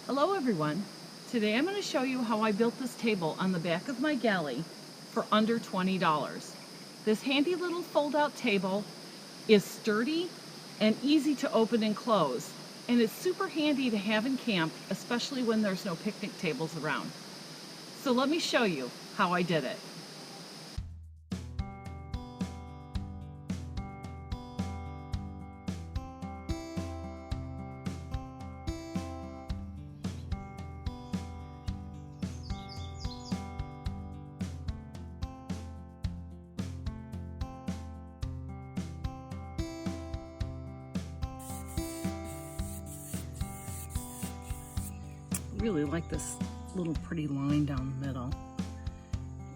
Hello everyone. Today I'm going to show you how I built this table on the back of my galley for under $20. This handy little fold-out table is sturdy and easy to open and close, and it's super handy to have in camp, especially when there's no picnic tables around. So let me show you how I did it. Really like this little pretty line down the middle,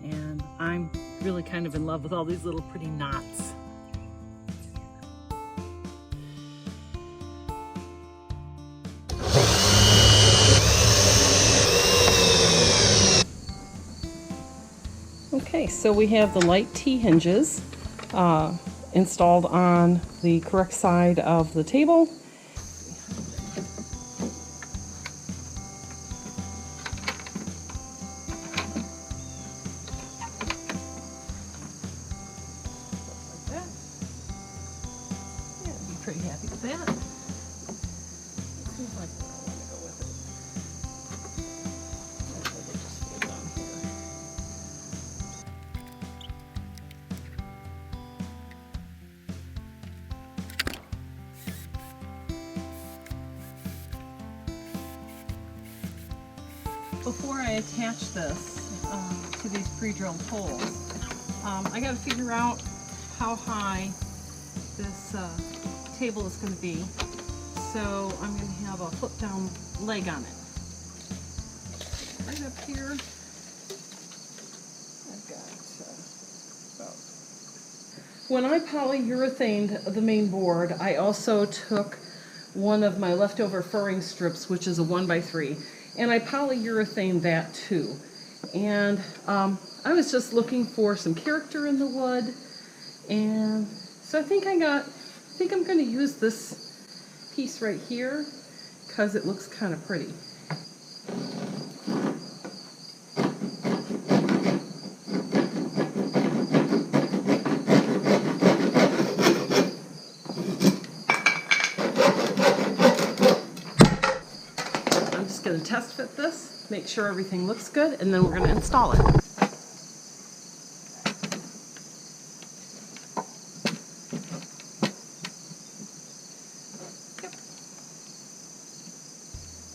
and I'm really kind of in love with all these little pretty knots. Okay, so we have the light T-hinges installed on the correct side of the table. Pretty happy with that. It seems like where I want to go with it. Actually, we'll just put it down here. Before I attach this to these pre-drilled holes, I got to figure out how high this table is going to be, so I'm going to have a flip down leg on it. Right up here, I've got about... When I polyurethaned the main board, I also took one of my leftover furring strips, which is a 1x3, and I polyurethaned that too. And I was just looking for some character in the wood, and so I think I'm going to use this piece right here because it looks kind of pretty. I'm just going to test fit this, make sure everything looks good, and then we're going to install it.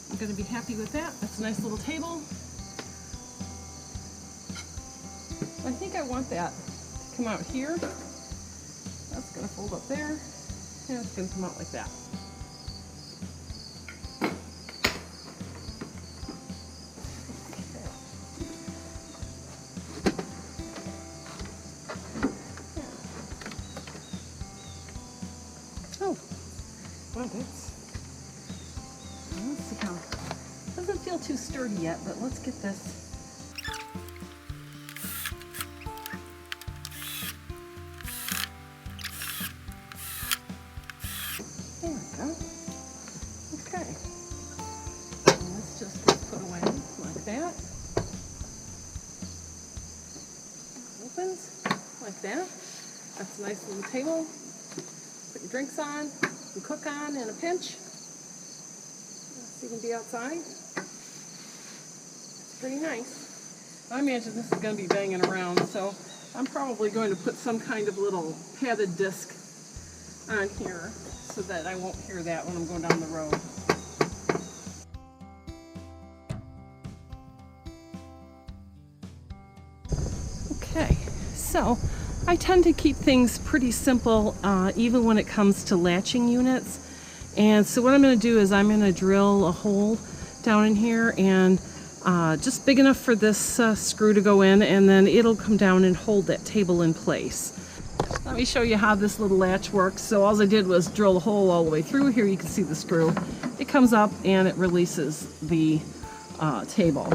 I'm going to be happy with that. That's a nice little table. I think I want that to come out here. That's going to fold up there, and it's going to come out like that. Oh, well, that's... Let's see how it doesn't feel too sturdy yet, but let's get this. There we go. Okay. And let's just get put away like that. Opens like that. That's a nice little table. Put your drinks on, you cook on in a pinch. You can be outside. It's pretty nice. I imagine this is going to be banging around, so I'm probably going to put some kind of little padded disc on here so that I won't hear that when I'm going down the road. Okay, so I tend to keep things pretty simple even when it comes to latching units. And so what I'm going to do is I'm going to drill a hole down in here, and just big enough for this screw to go in, and then it'll come down and hold that table in place. Let me show you how this little latch works. So all I did was drill a hole all the way through. Here you can see the screw. It comes up and it releases the table.